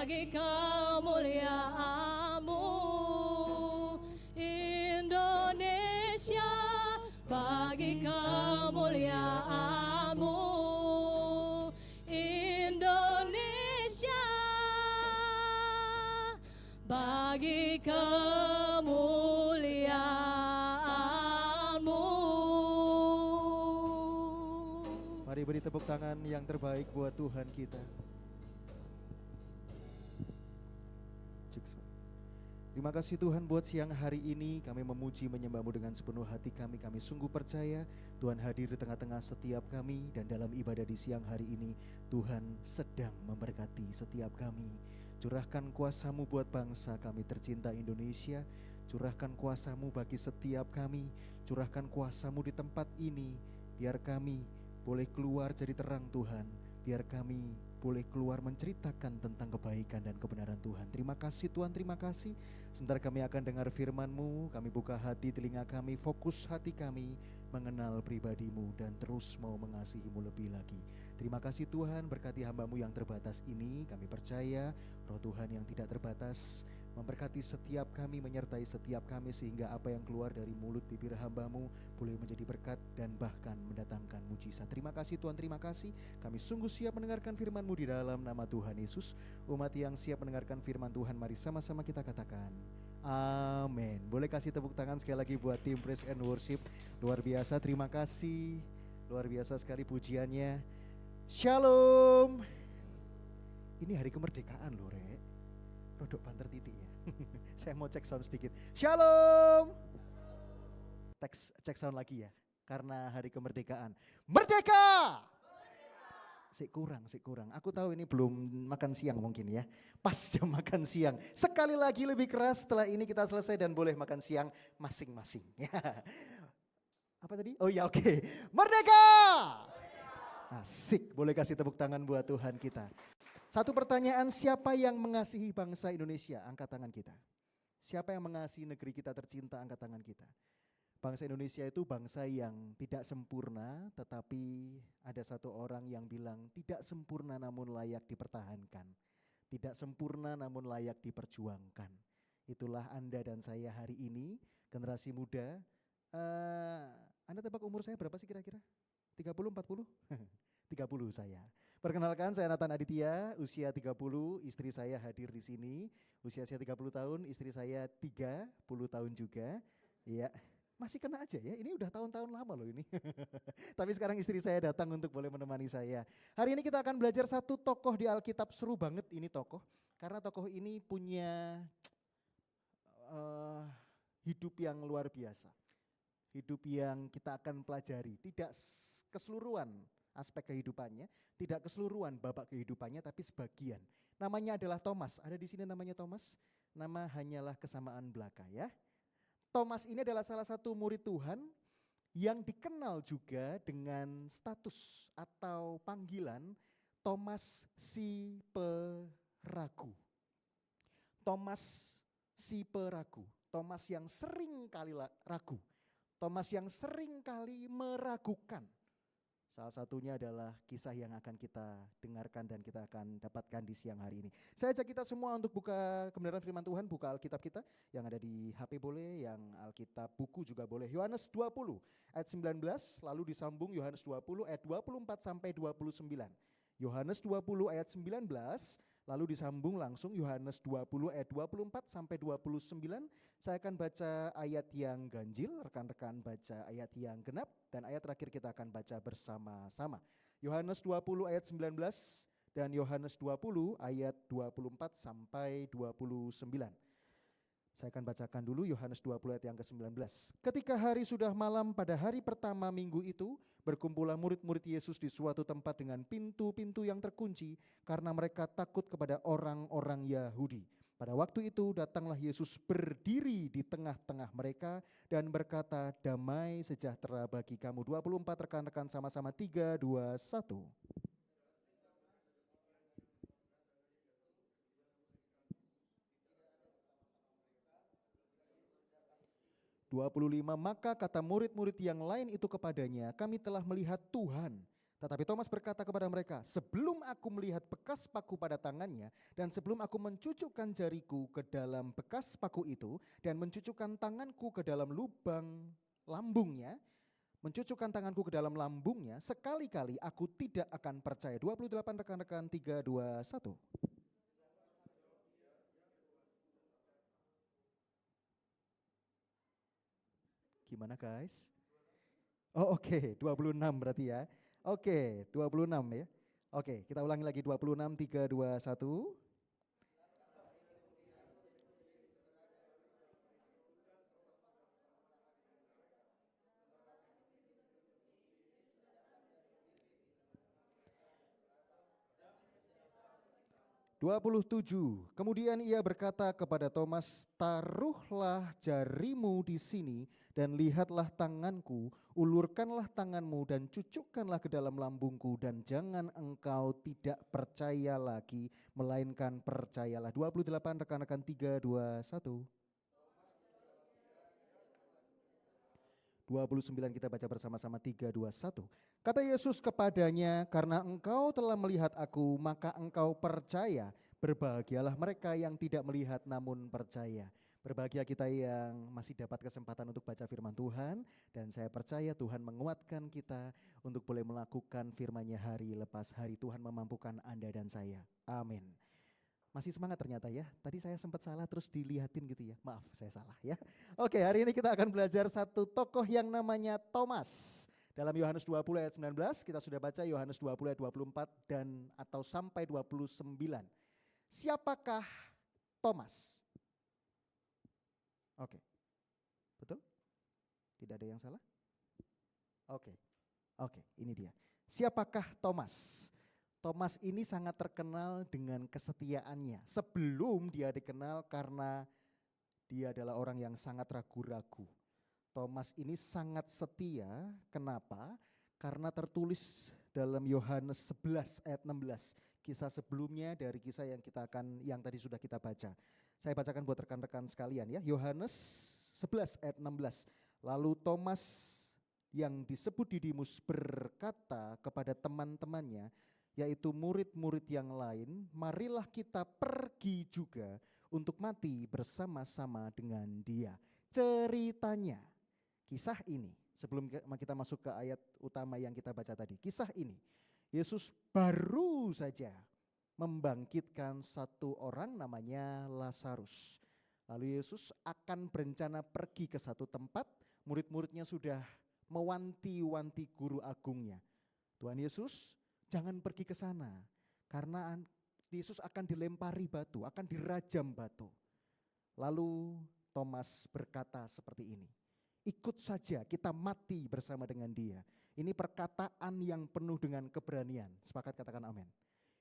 bagi kemuliaan-Mu. Indonesia bagi kemuliaan-Mu. Indonesia bagi kemuliaan-Mu. Mari beri tepuk tangan yang terbaik buat Tuhan kita. Terima kasih Tuhan buat siang hari ini. Kami memuji menyembah-Mu dengan sepenuh hati kami. Kami sungguh percaya Tuhan hadir di tengah-tengah setiap kami. Dan dalam ibadah di siang hari ini, Tuhan sedang memberkati setiap kami. Curahkan kuasa-Mu buat bangsa kami tercinta Indonesia. Curahkan kuasa-Mu bagi setiap kami. Curahkan kuasa-Mu di tempat ini. Biar kami boleh keluar jadi terang Tuhan. Biar kami boleh keluar menceritakan tentang kebaikan dan kebenaran Tuhan. Terima kasih Tuhan, terima kasih. Sebentar kami akan dengar firman-Mu. Kami buka hati telinga kami, fokus hati kami mengenal pribadi-Mu dan terus mau mengasihi-Mu lebih lagi. Terima kasih Tuhan, berkati hamba-Mu yang terbatas ini. Kami percaya Roh Tuhan yang tidak terbatas memberkati setiap kami, menyertai setiap kami, sehingga apa yang keluar dari mulut bibir hamba-Mu boleh menjadi berkat dan bahkan mendatangkan mujizat. Terima kasih Tuhan, terima kasih. Kami sungguh siap mendengarkan firman-Mu di dalam nama Tuhan Yesus. Umat yang siap mendengarkan firman Tuhan, mari sama-sama kita katakan amin. Boleh kasih tepuk tangan sekali lagi buat tim Praise and Worship. Luar biasa, terima kasih. Luar biasa sekali pujiannya. Shalom. Ini hari kemerdekaan loh Rek. Rodok banter titik ya. Saya mau cek sound sedikit. Shalom. Cek sound lagi ya. Karena hari kemerdekaan. Merdeka. Sik kurang. Aku tahu ini belum makan siang mungkin ya. Pas jam makan siang. Sekali lagi lebih keras, setelah ini kita selesai dan boleh makan siang masing-masing. Apa tadi? Oh ya oke. Merdeka. Asik, boleh kasih tepuk tangan buat Tuhan kita. Satu pertanyaan, siapa yang mengasihi bangsa Indonesia? Angkat tangan kita. Siapa yang mengasihi negeri kita tercinta? Angkat tangan kita. Bangsa Indonesia itu bangsa yang tidak sempurna, tetapi ada satu orang yang bilang tidak sempurna namun layak dipertahankan. Tidak sempurna namun layak diperjuangkan. Itulah Anda dan saya hari ini, generasi muda. Anda tebak umur saya berapa sih kira-kira? 30, 40? 30 saya. Perkenalkan, saya Nathan Aditya, usia 30, istri saya hadir di sini. Usia saya 30 tahun, istri saya 30 tahun juga. Iya, masih kena aja ya, ini udah tahun-tahun lama loh ini. Tapi sekarang istri saya datang untuk boleh menemani saya. Hari ini kita akan belajar satu tokoh di Alkitab, seru banget ini tokoh. Karena tokoh ini punya hidup yang luar biasa. Hidup yang kita akan pelajari, tidak keseluruhan aspek kehidupannya, tidak keseluruhan babak kehidupannya, tapi sebagian. Namanya adalah Thomas. Ada di sini namanya Thomas. Nama hanyalah kesamaan belaka ya. Thomas ini adalah salah satu murid Tuhan yang dikenal juga dengan status atau panggilan Thomas si peragu. Thomas si peragu. Thomas yang sering kali ragu. Thomas yang sering kali meragukan. Salah satunya adalah kisah yang akan kita dengarkan dan kita akan dapatkan di siang hari ini. Saya ajak kita semua untuk buka kebenaran firman Tuhan, buka Alkitab kita. Yang ada di HP boleh, yang Alkitab buku juga boleh. Yohanes 20 ayat 19, lalu disambung Yohanes 20 ayat 24 sampai 29. Yohanes 20 ayat 19, lalu disambung langsung Yohanes 20 ayat 24 sampai 29. Saya akan baca ayat yang ganjil, rekan-rekan baca ayat yang genap, dan ayat terakhir kita akan baca bersama-sama. Yohanes 20 ayat 19 dan Yohanes 20 ayat 24 sampai 29. Saya akan bacakan dulu Yohanes 20 ayat yang ke-19. Ketika hari sudah malam pada hari pertama minggu itu, berkumpullah murid-murid Yesus di suatu tempat dengan pintu-pintu yang terkunci karena mereka takut kepada orang-orang Yahudi. Pada waktu itu datanglah Yesus berdiri di tengah-tengah mereka dan berkata, damai sejahtera bagi kamu. 24 rekan-rekan sama-sama, 3, 2, 1. (25) Maka kata murid-murid yang lain itu kepadanya, kami telah melihat Tuhan. Tetapi Thomas berkata kepada mereka, sebelum aku melihat bekas paku pada tangannya dan sebelum aku mencucukkan jariku ke dalam bekas paku itu dan mencucukkan tanganku ke dalam lubang lambungnya, sekali-kali aku tidak akan percaya. 28 rekan-rekan, 3, 2, 1. Gimana guys? Oh oke, 26 berarti ya. Oke, 26 ya. Oke, kita ulangi lagi 26, 3, 2, 1. 27. Kemudian ia berkata kepada Thomas, taruhlah jarimu di sini dan lihatlah tanganku, ulurkanlah tanganmu dan cucukkanlah ke dalam lambungku dan jangan engkau tidak percaya lagi, melainkan percayalah. 28 rekan-rekan, 3, 2, 1. 29 kita baca bersama-sama, 3, 2, 1. Kata Yesus kepadanya, karena engkau telah melihat aku, maka engkau percaya. Berbahagialah mereka yang tidak melihat namun percaya. Berbahagia kita yang masih dapat kesempatan untuk baca firman Tuhan. Dan saya percaya Tuhan menguatkan kita untuk boleh melakukan firman-Nya hari lepas hari. Tuhan memampukan Anda dan saya. Amin. Masih semangat ternyata ya. Tadi saya sempat salah terus dilihatin gitu ya. Maaf saya salah ya. Oke, hari ini kita akan belajar satu tokoh yang namanya Thomas. Dalam Yohanes 20 ayat 19 kita sudah baca Yohanes 20 ayat 24 dan atau sampai 29. Siapakah Thomas? Oke. Betul? Tidak ada yang salah? Oke. Oke, ini dia. Siapakah Thomas? Thomas ini sangat terkenal dengan kesetiaannya. Sebelum dia dikenal karena dia adalah orang yang sangat ragu-ragu. Thomas ini sangat setia. Kenapa? Karena tertulis dalam Yohanes 11 ayat 16. Kisah sebelumnya dari kisah yang tadi sudah kita baca. Saya bacakan buat rekan-rekan sekalian ya. Yohanes 11 ayat 16. Lalu Thomas yang disebut Didimus berkata kepada teman-temannya, yaitu murid-murid yang lain, marilah kita pergi juga untuk mati bersama-sama dengan dia. Ceritanya, kisah ini, sebelum kita masuk ke ayat utama yang kita baca tadi, kisah ini, Yesus baru saja membangkitkan satu orang namanya Lazarus. Lalu Yesus akan berencana pergi ke satu tempat, murid-muridnya sudah mewanti-wanti guru agungnya. Tuhan Yesus, jangan pergi ke sana karena Yesus akan dilempari batu, akan dirajam batu. Lalu Thomas berkata seperti ini, ikut saja kita mati bersama dengan dia. Ini perkataan yang penuh dengan keberanian. Sepakat katakan amin.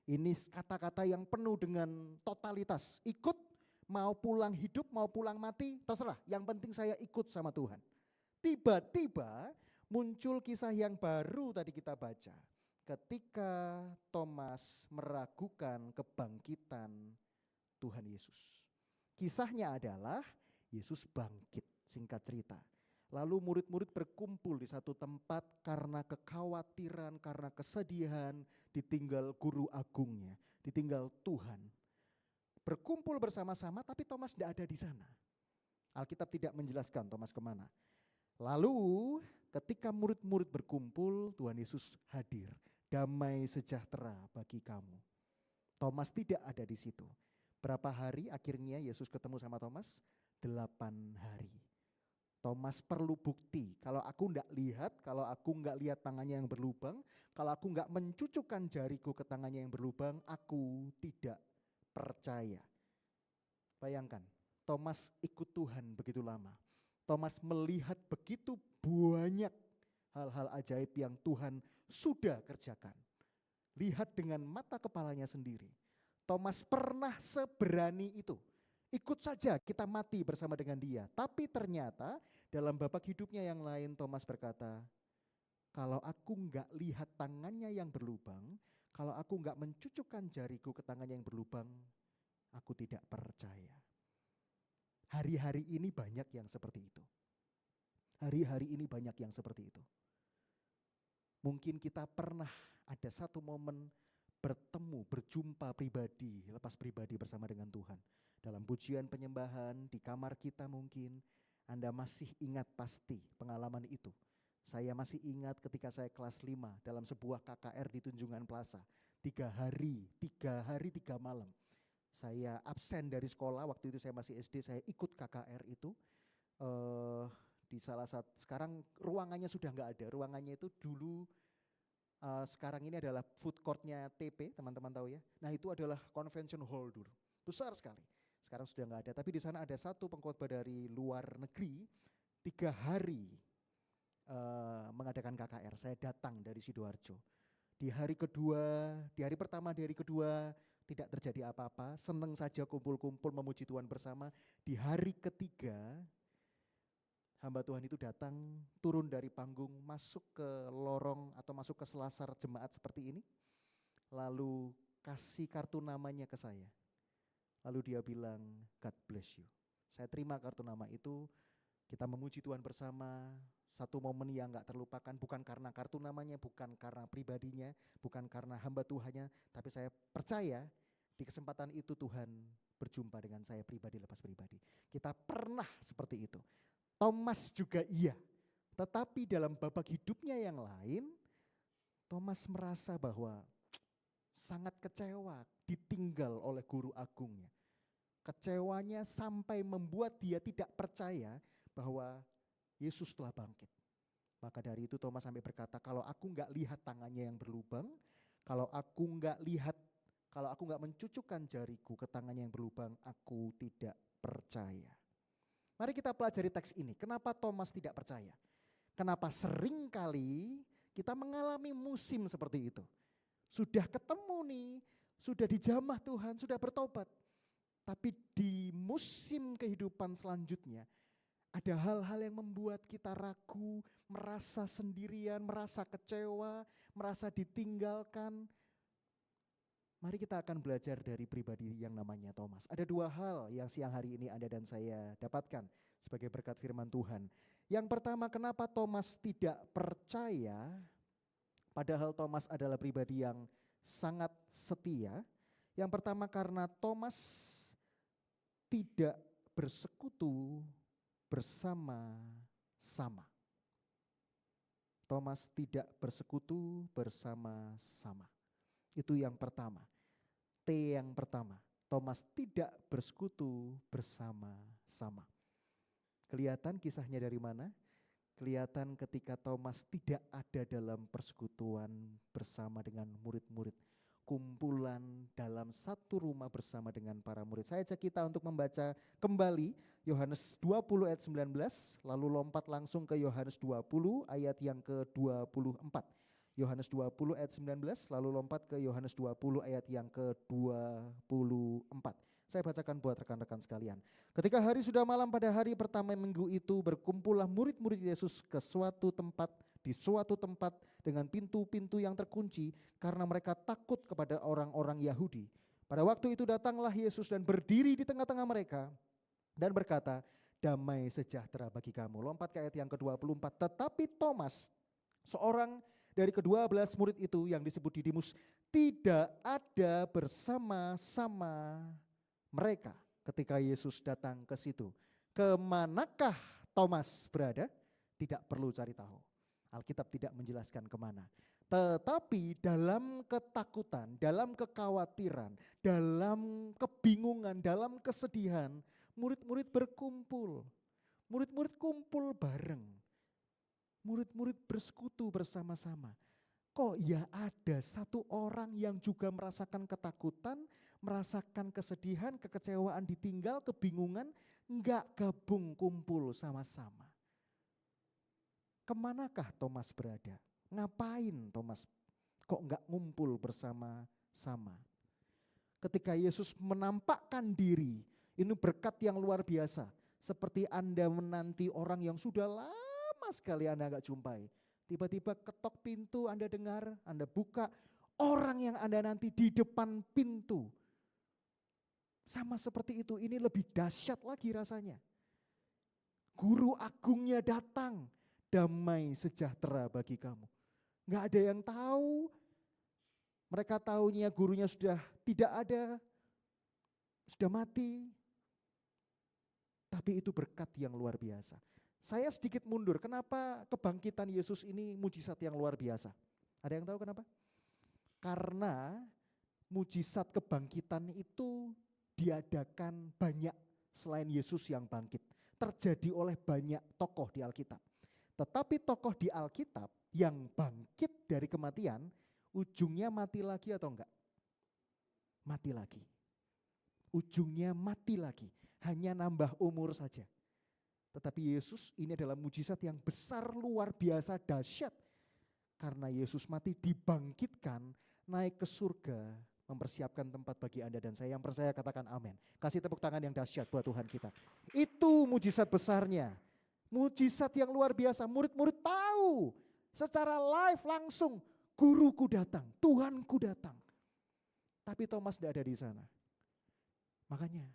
Ini kata-kata yang penuh dengan totalitas. Ikut, mau pulang hidup, mau pulang mati, terserah. Yang penting saya ikut sama Tuhan. Tiba-tiba muncul kisah yang baru tadi kita baca. Ketika Thomas meragukan kebangkitan Tuhan Yesus. Kisahnya adalah Yesus bangkit, singkat cerita. Lalu murid-murid berkumpul di satu tempat karena kekhawatiran, karena kesedihan, ditinggal guru agungnya, ditinggal Tuhan. Berkumpul bersama-sama tapi Thomas tidak ada di sana. Alkitab tidak menjelaskan Thomas kemana. Lalu ketika murid-murid berkumpul, Tuhan Yesus hadir. Damai sejahtera bagi kamu. Thomas tidak ada di situ. Berapa hari akhirnya Yesus ketemu sama Thomas? 8 hari. Thomas perlu bukti. Kalau aku enggak lihat, kalau aku enggak lihat tangannya yang berlubang, kalau aku enggak mencucukkan jariku ke tangannya yang berlubang, aku tidak percaya. Bayangkan, Thomas ikut Tuhan begitu lama. Thomas melihat begitu banyak hal-hal ajaib yang Tuhan sudah kerjakan. Lihat dengan mata kepalanya sendiri. Thomas pernah seberani itu. Ikut saja kita mati bersama dengan dia. Tapi ternyata dalam babak hidupnya yang lain Thomas berkata, kalau aku enggak lihat tangannya yang berlubang, kalau aku enggak mencucukkan jariku ke tangannya yang berlubang, aku tidak percaya. Hari-hari ini banyak yang seperti itu. Hari-hari ini banyak yang seperti itu. Mungkin kita pernah ada satu momen bertemu, berjumpa pribadi, lepas pribadi bersama dengan Tuhan. Dalam pujian penyembahan, di kamar kita mungkin, Anda masih ingat pasti pengalaman itu. Saya masih ingat ketika saya kelas 5 dalam sebuah KKR di Tunjungan Plaza. 3 hari 3 malam. Saya absen dari sekolah, waktu itu saya masih SD, saya ikut KKR itu. Di salah satu, sekarang ruangannya sudah enggak ada, ruangannya itu dulu sekarang ini adalah food courtnya TP, teman-teman tahu ya. Nah itu adalah convention hall dulu, besar sekali. Sekarang sudah enggak ada, tapi di sana ada satu pengkhotbah dari luar negeri, 3 hari mengadakan KKR. Saya datang dari Sidoarjo. Di hari kedua, di hari pertama, di hari kedua tidak terjadi apa-apa, seneng saja kumpul-kumpul memuji Tuhan bersama. Di hari ketiga, hamba Tuhan itu datang, turun dari panggung, masuk ke lorong atau masuk ke selasar jemaat seperti ini. Lalu kasih kartu namanya ke saya. Lalu dia bilang, God bless you. Saya terima kartu nama itu, kita memuji Tuhan bersama. Satu momen yang gak terlupakan, bukan karena kartu namanya, bukan karena pribadinya, bukan karena hamba Tuhannya, tapi saya percaya di kesempatan itu Tuhan berjumpa dengan saya pribadi lepas pribadi. Kita pernah seperti itu. Thomas juga iya, tetapi dalam babak hidupnya yang lain, Thomas merasa bahwa sangat kecewa ditinggal oleh guru agungnya. Kecewanya sampai membuat dia tidak percaya bahwa Yesus telah bangkit. Maka dari itu Thomas sampai berkata, kalau aku enggak lihat tangannya yang berlubang, kalau aku enggak mencucukkan jariku ke tangannya yang berlubang, aku tidak percaya. Mari kita pelajari teks ini. Kenapa Thomas tidak percaya? Kenapa sering kali kita mengalami musim seperti itu. Sudah ketemu nih, sudah dijamah Tuhan, sudah bertobat. Tapi di musim kehidupan selanjutnya, ada hal-hal yang membuat kita ragu, merasa sendirian, merasa kecewa, merasa ditinggalkan. Mari kita akan belajar dari pribadi yang namanya Thomas. Ada 2 hal yang siang hari ini Anda dan saya dapatkan sebagai berkat firman Tuhan. Yang pertama, kenapa Thomas tidak percaya, padahal Thomas adalah pribadi yang sangat setia. Yang pertama karena Thomas tidak bersekutu bersama-sama. Thomas tidak bersekutu bersama-sama. Itu yang pertama. T yang pertama, Thomas tidak bersekutu bersama-sama. Kelihatan kisahnya dari mana? Kelihatan ketika Thomas tidak ada dalam persekutuan bersama dengan murid-murid. Kumpulan dalam satu rumah bersama dengan para murid. Saya ajak kita untuk membaca kembali Yohanes 20 ayat 19, lalu lompat langsung ke Yohanes 20 ayat yang ke-24. Yohanes 20 ayat 19, lalu lompat ke Yohanes 20 ayat yang ke-24. Saya bacakan buat rekan-rekan sekalian. Ketika hari sudah malam pada hari pertama minggu itu, berkumpullah murid-murid Yesus ke suatu tempat, di suatu tempat dengan pintu-pintu yang terkunci, karena mereka takut kepada orang-orang Yahudi. Pada waktu itu datanglah Yesus dan berdiri di tengah-tengah mereka dan berkata, damai sejahtera bagi kamu. Lompat ke ayat yang ke-24. Tetapi Thomas, seorang dari ke-12 murid itu yang disebut Didimus, tidak ada bersama-sama mereka ketika Yesus datang ke situ. Kemanakah Thomas berada? Tidak perlu cari tahu. Alkitab tidak menjelaskan kemana. Tetapi dalam ketakutan, dalam kekhawatiran, dalam kebingungan, dalam kesedihan, murid-murid berkumpul. Murid-murid kumpul bareng. Murid-murid bersekutu bersama-sama. Kok ya ada satu orang yang juga merasakan ketakutan, merasakan kesedihan, kekecewaan, ditinggal, kebingungan, enggak gabung kumpul sama-sama. Kemanakah Thomas berada? Ngapain Thomas kok enggak ngumpul bersama-sama? Ketika Yesus menampakkan diri, ini berkat yang luar biasa. Seperti Anda menanti orang yang sudah lama sekali Anda enggak jumpai. Tiba-tiba ketok pintu, Anda dengar, Anda buka, orang yang Anda nanti di depan pintu. Sama seperti itu, ini lebih dahsyat lagi rasanya. Guru agungnya datang, damai sejahtera bagi kamu. Nggak ada yang tahu. Mereka tahunya gurunya sudah tidak ada, sudah mati. Tapi itu berkat yang luar biasa. Saya sedikit mundur, kenapa kebangkitan Yesus ini mujizat yang luar biasa? Ada yang tahu kenapa? Karena mujizat kebangkitan itu diadakan banyak selain Yesus yang bangkit. Terjadi oleh banyak tokoh di Alkitab. Tetapi tokoh di Alkitab yang bangkit dari kematian, ujungnya mati lagi atau enggak? Mati lagi. Ujungnya mati lagi. Hanya nambah umur saja. Tetapi Yesus ini adalah mujizat yang besar, luar biasa, dahsyat. Karena Yesus mati dibangkitkan, naik ke surga, mempersiapkan tempat bagi Anda dan saya. Yang percaya katakan amin. Kasih tepuk tangan yang dahsyat buat Tuhan kita. Itu mujizat besarnya. Mujizat yang luar biasa. Murid-murid tahu secara live langsung, guruku datang, Tuhanku datang. Tapi Thomas tidak ada di sana. Makanya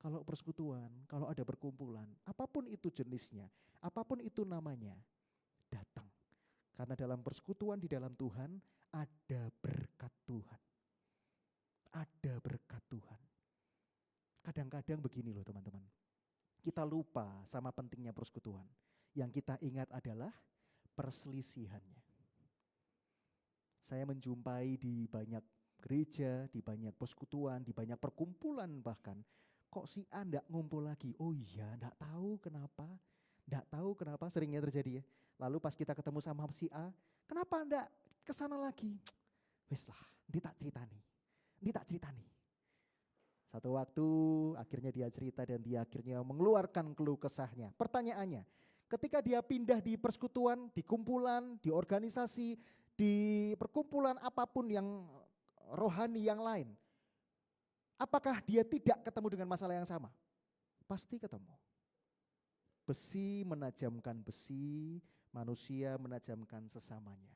kalau persekutuan, kalau ada perkumpulan, apapun itu jenisnya, apapun itu namanya, datang. Karena dalam persekutuan di dalam Tuhan ada berkat Tuhan. Ada berkat Tuhan. Kadang-kadang begini loh teman-teman. Kita lupa sama pentingnya persekutuan. Yang kita ingat adalah perselisihannya. Saya menjumpai di banyak gereja, di banyak persekutuan, di banyak perkumpulan bahkan. Kok si A enggak ngumpul lagi? Oh iya, enggak tahu kenapa. Enggak tahu kenapa, seringnya terjadi ya. Lalu pas kita ketemu sama si A, kenapa enggak kesana lagi? Wes lah, nanti tak ceritani. Satu waktu akhirnya dia cerita dan dia akhirnya mengeluarkan keluh kesahnya. Pertanyaannya, ketika dia pindah di persekutuan, di kumpulan, di organisasi, di perkumpulan apapun yang rohani yang lain, apakah dia tidak ketemu dengan masalah yang sama? Pasti ketemu. Besi menajamkan besi, manusia menajamkan sesamanya.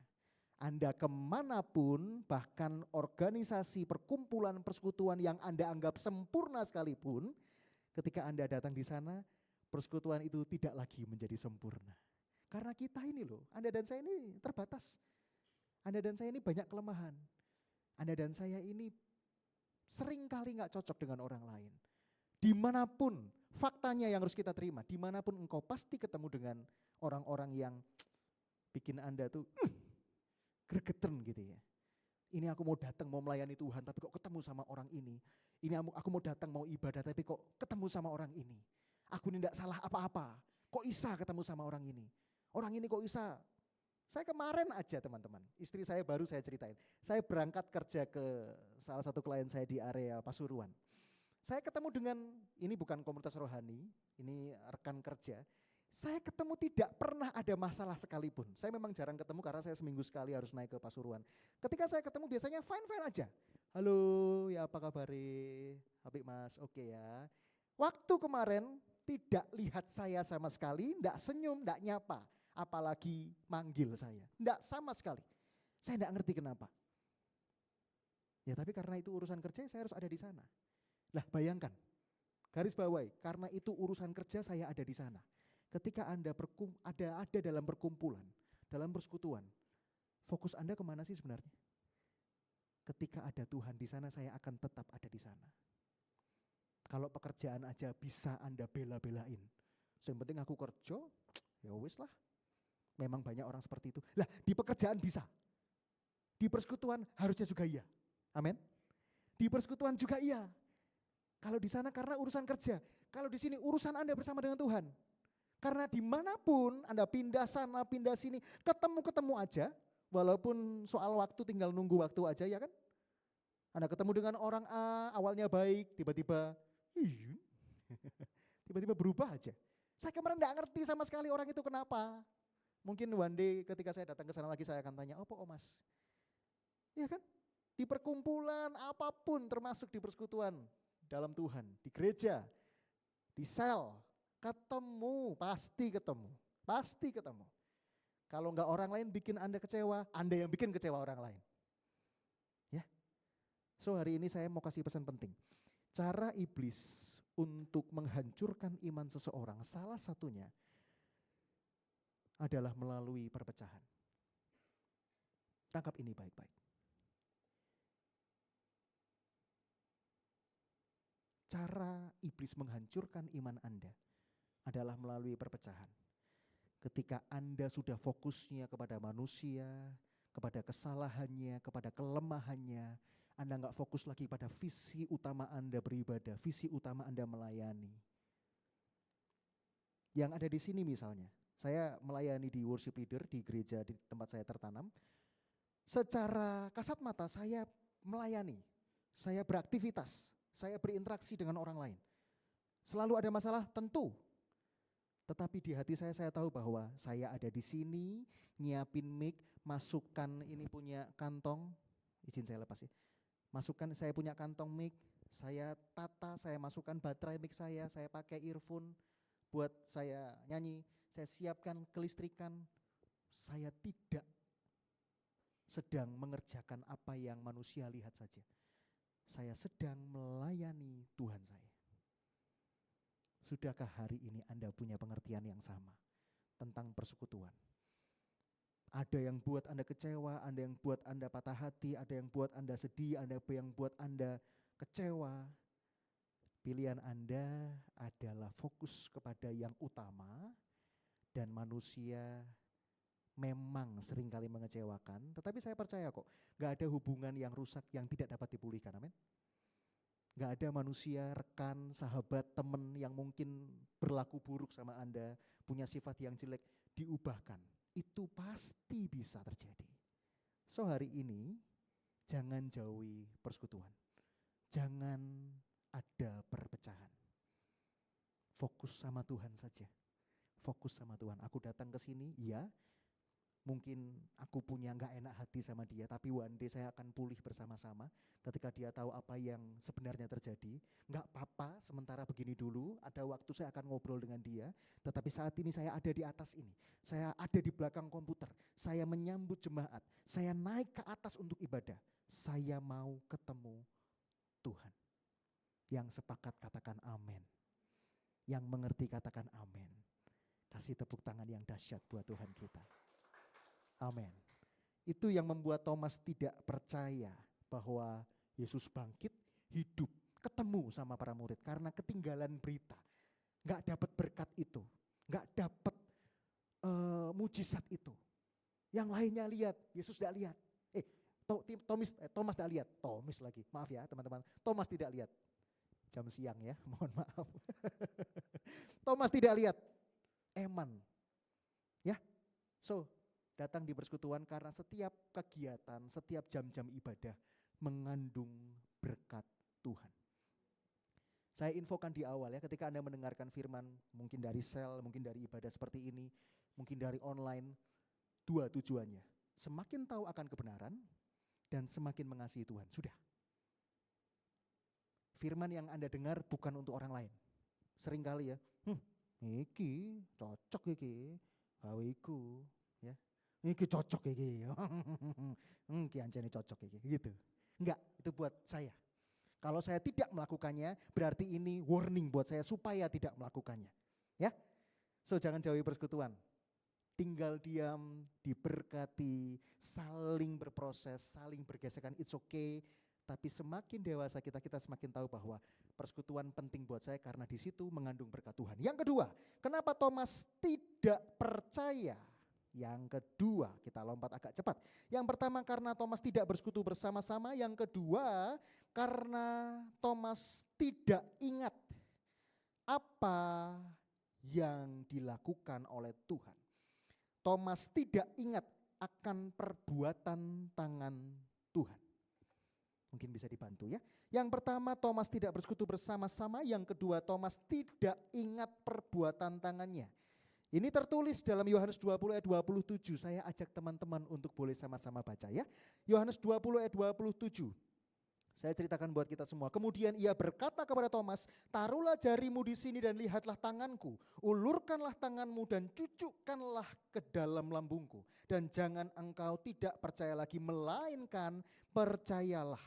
Anda kemanapun, bahkan organisasi, perkumpulan, persekutuan yang Anda anggap sempurna sekalipun, ketika Anda datang di sana, persekutuan itu tidak lagi menjadi sempurna. Karena kita ini loh, Anda dan saya ini terbatas. Anda dan saya ini banyak kelemahan. Anda dan saya ini sering kali gak cocok dengan orang lain. Dimanapun, faktanya yang harus kita terima, dimanapun engkau pasti ketemu dengan orang-orang yang bikin Anda tuh gregetan gitu ya. Ini aku mau datang mau melayani Tuhan tapi kok ketemu sama orang ini. Ini aku mau datang mau ibadah tapi kok ketemu sama orang ini. Aku ini tidak salah apa-apa. Kok bisa ketemu sama orang ini? Orang ini kok bisa? Saya kemarin aja teman-teman, istri saya baru saya ceritain. Saya berangkat kerja ke salah satu klien saya di area Pasuruan. Saya ketemu dengan, ini bukan komunitas rohani, ini rekan kerja. Saya ketemu tidak pernah ada masalah sekalipun. Saya memang jarang ketemu karena saya seminggu sekali harus naik ke Pasuruan. Ketika saya ketemu biasanya fine-fine aja. Halo, ya apa kabar? Apik mas, oke ya. Waktu kemarin tidak lihat saya sama sekali, enggak senyum, enggak nyapa. Apalagi manggil saya, enggak sama sekali. Saya enggak ngerti kenapa. Ya tapi karena itu urusan kerja saya harus ada di sana. Lah bayangkan, garis bawahi, karena itu urusan kerja saya ada di sana. Ketika Anda ada dalam perkumpulan, dalam persekutuan, fokus Anda kemana sih sebenarnya? Ketika ada Tuhan di sana saya akan tetap ada di sana. Kalau pekerjaan aja bisa Anda bela-belain. Yang penting aku kerja, ya wis lah. Memang banyak orang seperti itu. Lah di pekerjaan bisa. Di persekutuan harusnya juga iya. Amin. Di persekutuan juga iya. Kalau di sana karena urusan kerja. Kalau di sini urusan Anda bersama dengan Tuhan. Karena dimanapun Anda pindah sana, pindah sini. Ketemu-ketemu aja. Walaupun soal waktu tinggal nunggu waktu aja ya kan. Anda ketemu dengan orang A awalnya baik. Tiba-tiba tiba-tiba berubah aja. Saya kemarin gak ngerti sama sekali orang itu kenapa. Mungkin one day ketika saya datang ke sana lagi saya akan tanya, apa mas? Ya kan? Di perkumpulan apapun termasuk di persekutuan dalam Tuhan, di gereja, di sel, ketemu, pasti ketemu. Kalau enggak orang lain bikin Anda kecewa, Anda yang bikin kecewa orang lain. Ya. So hari ini saya mau kasih pesan penting. Cara iblis untuk menghancurkan iman seseorang salah satunya adalah melalui perpecahan. Tangkap ini baik-baik. Cara iblis menghancurkan iman Anda adalah melalui perpecahan. Ketika Anda sudah fokusnya kepada manusia, kepada kesalahannya, kepada kelemahannya, Anda nggak fokus lagi pada visi utama Anda beribadah, visi utama Anda melayani. Yang ada di sini misalnya, saya melayani di worship leader di gereja di tempat saya tertanam. Secara kasat mata saya melayani, saya beraktivitas, saya berinteraksi dengan orang lain. Selalu ada masalah? Tentu. Tetapi di hati saya tahu bahwa saya ada di sini, nyiapin mic, masukkan ini punya kantong, izin saya lepas ya. Masukkan, saya punya kantong mic, saya tata, saya masukkan baterai mic saya pakai earphone buat saya nyanyi, saya siapkan kelistrikan. Saya tidak sedang mengerjakan apa yang manusia lihat saja. Saya sedang melayani Tuhan saya. Sudahkah hari ini Anda punya pengertian yang sama tentang persekutuan? Ada yang buat Anda kecewa, ada yang buat Anda patah hati, ada yang buat Anda sedih, ada yang buat Anda kecewa. Pilihan Anda adalah fokus kepada yang utama, dan manusia memang seringkali mengecewakan, tetapi saya percaya kok gak ada hubungan yang rusak yang tidak dapat dipulihkan, amin. Gak ada manusia, rekan, sahabat, teman yang mungkin berlaku buruk sama Anda, punya sifat yang jelek, diubahkan. Itu pasti bisa terjadi. So hari ini jangan jauhi persekutuan. Jangan ada perpecahan. Fokus sama Tuhan saja. Fokus sama Tuhan. Aku datang ke sini, ya. Mungkin aku punya gak enak hati sama dia, tapi one day saya akan pulih bersama-sama ketika dia tahu apa yang sebenarnya terjadi. Gak apa-apa, sementara begini dulu, ada waktu saya akan ngobrol dengan dia, tetapi saat ini saya ada di atas ini. Saya ada di belakang komputer, saya menyambut jemaat, saya naik ke atas untuk ibadah. Saya mau ketemu Tuhan. Yang sepakat katakan amin. Yang mengerti katakan amin. Kasih tepuk tangan yang dahsyat buat Tuhan kita. Amin. Itu yang membuat Thomas tidak percaya bahwa Yesus bangkit, hidup, ketemu sama para murid karena ketinggalan berita. Gak dapat berkat itu, gak dapat mujizat itu. Yang lainnya lihat, Yesus tidak lihat. Thomas tidak lihat, Thomas lagi, maaf ya teman-teman. Thomas tidak lihat, jam siang ya, mohon maaf. Thomas tidak lihat, Eman. Ya, so datang di persekutuan karena setiap kegiatan, setiap jam-jam ibadah mengandung berkat Tuhan. Saya infokan di awal ya, ketika Anda mendengarkan firman, mungkin dari sel, mungkin dari ibadah seperti ini, mungkin dari online, dua tujuannya. Semakin tahu akan kebenaran dan semakin mengasihi Tuhan. Sudah. Firman yang Anda dengar bukan untuk orang lain. Seringkali ya, iki cocok iki, gawe iku, ya. Iki cocok iki. Iki anjane cocok iki gitu. Enggak, itu buat saya. Kalau saya tidak melakukannya, berarti ini warning buat saya supaya tidak melakukannya. Ya. So jangan jauhi persekutuan. Tinggal diam, diberkati, saling berproses, saling bergesekan, it's okay. Tapi semakin dewasa kita semakin tahu bahwa persekutuan penting buat saya karena di situ mengandung berkat Tuhan. Yang kedua, kenapa Thomas tidak percaya? Yang kedua, kita lompat agak cepat. Yang pertama karena Thomas tidak bersekutu bersama-sama. Yang kedua karena Thomas tidak ingat apa yang dilakukan oleh Tuhan. Thomas tidak ingat akan perbuatan tangan Tuhan. Mungkin bisa dibantu ya. Yang pertama Thomas tidak bersekutu bersama-sama. Yang kedua Thomas tidak ingat perbuatan tangannya. Ini tertulis dalam Yohanes 20 ayat 27. Saya ajak teman-teman untuk boleh sama-sama baca ya. Yohanes 20 ayat 27. Saya ceritakan buat kita semua. Kemudian ia berkata kepada Thomas, taruhlah jarimu di sini dan lihatlah tanganku. Ulurkanlah tanganmu dan cucukkanlah ke dalam lambungku. Dan jangan engkau tidak percaya lagi, melainkan percayalah.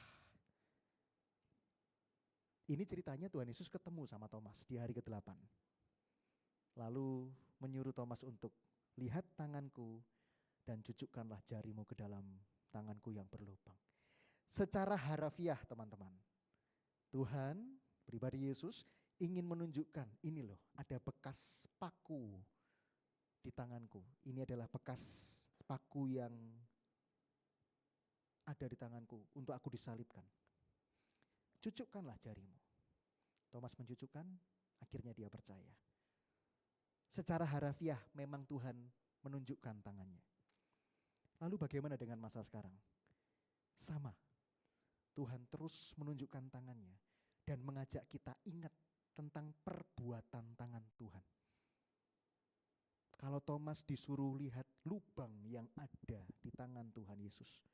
Ini ceritanya Tuhan Yesus ketemu sama Thomas di hari ke-8. Lalu menyuruh Thomas untuk lihat tanganku dan cucukkanlah jarimu ke dalam tanganku yang berlubang. Secara harafiah teman-teman, Tuhan, pribadi Yesus ingin menunjukkan ini loh, ada bekas paku di tanganku. Ini adalah bekas paku yang ada di tanganku untuk aku disalibkan. Cucukkanlah jarimu. Thomas mencucukkan, akhirnya dia percaya. Secara harafiah memang Tuhan menunjukkan tangannya. Lalu bagaimana dengan masa sekarang? Sama. Tuhan terus menunjukkan tangannya dan mengajak kita ingat tentang perbuatan tangan Tuhan. Kalau Thomas disuruh lihat lubang yang ada di tangan Tuhan Yesus,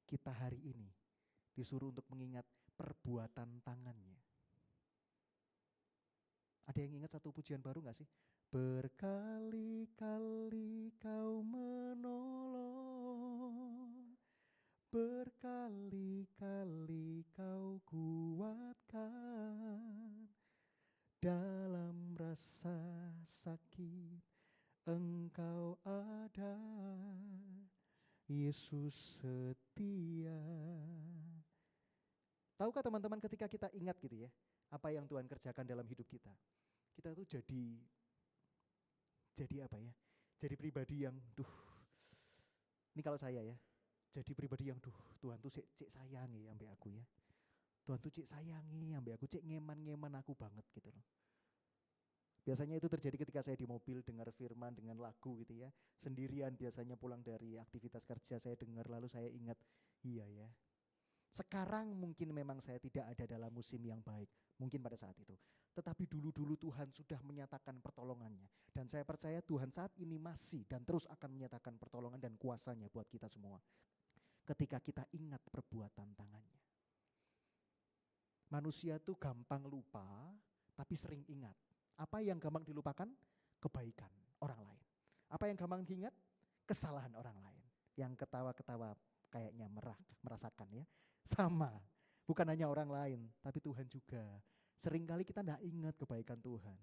kita hari ini disuruh untuk mengingat perbuatan tangannya. Ada yang ingat satu pujian baru gak sih? Berkali-kali kau menolong, berkali-kali kau kuatkan, dalam rasa sakit Engkau ada, Yesus setia. Tahukah teman-teman ketika kita ingat gitu ya, apa yang Tuhan kerjakan dalam hidup kita, kita tuh jadi apa ya? Jadi pribadi yang ini kalau saya ya, jadi pribadi yang Tuhan tuh cek sayangi sampai aku ya. Tuhan tuh cek sayangi sampai aku, cek ngeman aku banget gitu loh. Biasanya itu terjadi ketika saya di mobil dengar firman dengan lagu gitu ya. Sendirian biasanya pulang dari aktivitas kerja saya dengar, lalu saya ingat, iya ya. Sekarang mungkin memang saya tidak ada dalam musim yang baik, mungkin pada saat itu. Tetapi dulu-dulu Tuhan sudah menyatakan pertolongannya. Dan saya percaya Tuhan saat ini masih dan terus akan menyatakan pertolongan dan kuasanya buat kita semua. Ketika kita ingat perbuatan tangannya. Manusia tuh gampang lupa, tapi sering ingat. Apa yang gampang dilupakan? Kebaikan orang lain. Apa yang gampang diingat? Kesalahan orang lain. Yang ketawa-ketawa kayaknya merasakan ya. Sama, bukan hanya orang lain, tapi Tuhan juga. Seringkali kita tidak ingat kebaikan Tuhan.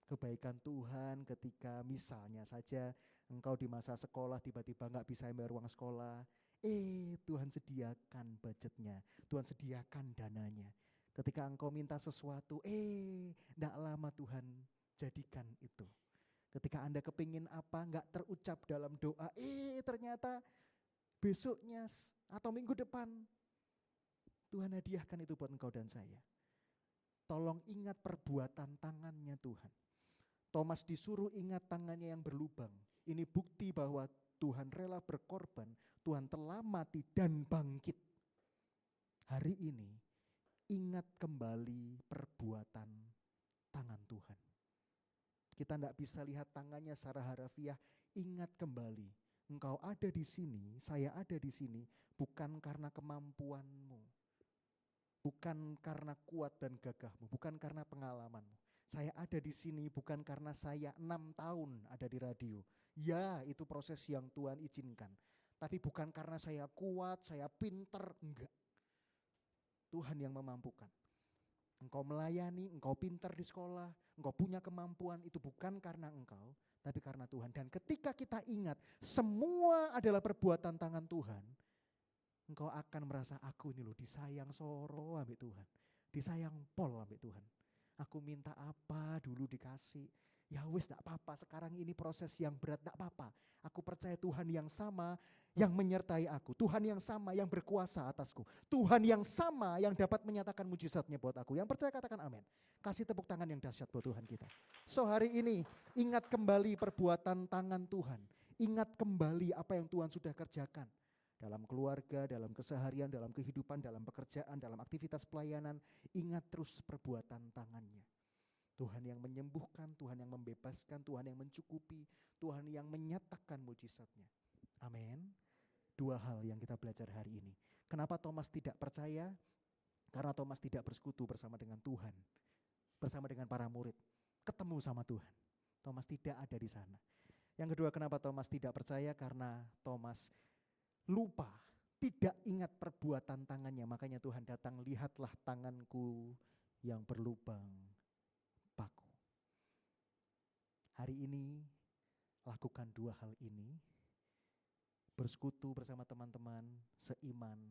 Kebaikan Tuhan ketika misalnya saja engkau di masa sekolah tiba-tiba gak bisa bayar uang sekolah. Tuhan sediakan budgetnya, Tuhan sediakan dananya. Ketika engkau minta sesuatu, tidak lama Tuhan jadikan itu. Ketika Anda kepingin apa gak terucap dalam doa, ternyata besoknya atau minggu depan Tuhan hadiahkan itu buat engkau dan saya. Tolong ingat perbuatan tangannya Tuhan. Thomas disuruh ingat tangannya yang berlubang. Ini bukti bahwa Tuhan rela berkorban, Tuhan telah mati dan bangkit. Hari ini ingat kembali perbuatan tangan Tuhan. Kita tidak bisa lihat tangannya secara harafiah, ingat kembali. Engkau ada di sini, saya ada di sini, bukan karena kemampuanmu. Bukan karena kuat dan gagahmu, bukan karena pengalamanmu. Saya ada di sini bukan karena saya 6 tahun ada di radio. Ya, itu proses yang Tuhan izinkan. Tapi bukan karena saya kuat, saya pinter, enggak. Tuhan yang memampukan. Engkau melayani, engkau pinter di sekolah, engkau punya kemampuan, itu bukan karena engkau, tapi karena Tuhan. Dan ketika kita ingat semua adalah perbuatan tangan Tuhan, engkau akan merasa aku ini loh disayang soro ambek Tuhan. Disayang pol ambek Tuhan. Aku minta apa dulu dikasih. Ya wis gak apa-apa, sekarang ini proses yang berat gak apa-apa. Aku percaya Tuhan yang sama yang menyertai aku. Tuhan yang sama yang berkuasa atasku. Tuhan yang sama yang dapat menyatakan mujizatnya buat aku. Yang percaya katakan amin. Kasih tepuk tangan yang dahsyat buat Tuhan kita. So hari ini ingat kembali perbuatan tangan Tuhan. Ingat kembali apa yang Tuhan sudah kerjakan. Dalam keluarga, dalam keseharian, dalam kehidupan, dalam pekerjaan, dalam aktivitas pelayanan. Ingat terus perbuatan tangannya. Tuhan yang menyembuhkan, Tuhan yang membebaskan, Tuhan yang mencukupi, Tuhan yang menyatakan mujizatnya. Amin. 2 hal yang kita belajar hari ini. Kenapa Thomas tidak percaya? Karena Thomas tidak bersekutu bersama dengan Tuhan. Bersama dengan para murid. Ketemu sama Tuhan. Thomas tidak ada di sana. Yang kedua, kenapa Thomas tidak percaya? Karena Thomas lupa, tidak ingat perbuatan tangannya. Makanya Tuhan datang, lihatlah tanganku yang berlubang paku. Hari ini lakukan 2 hal ini. bersekutu bersama teman-teman seiman,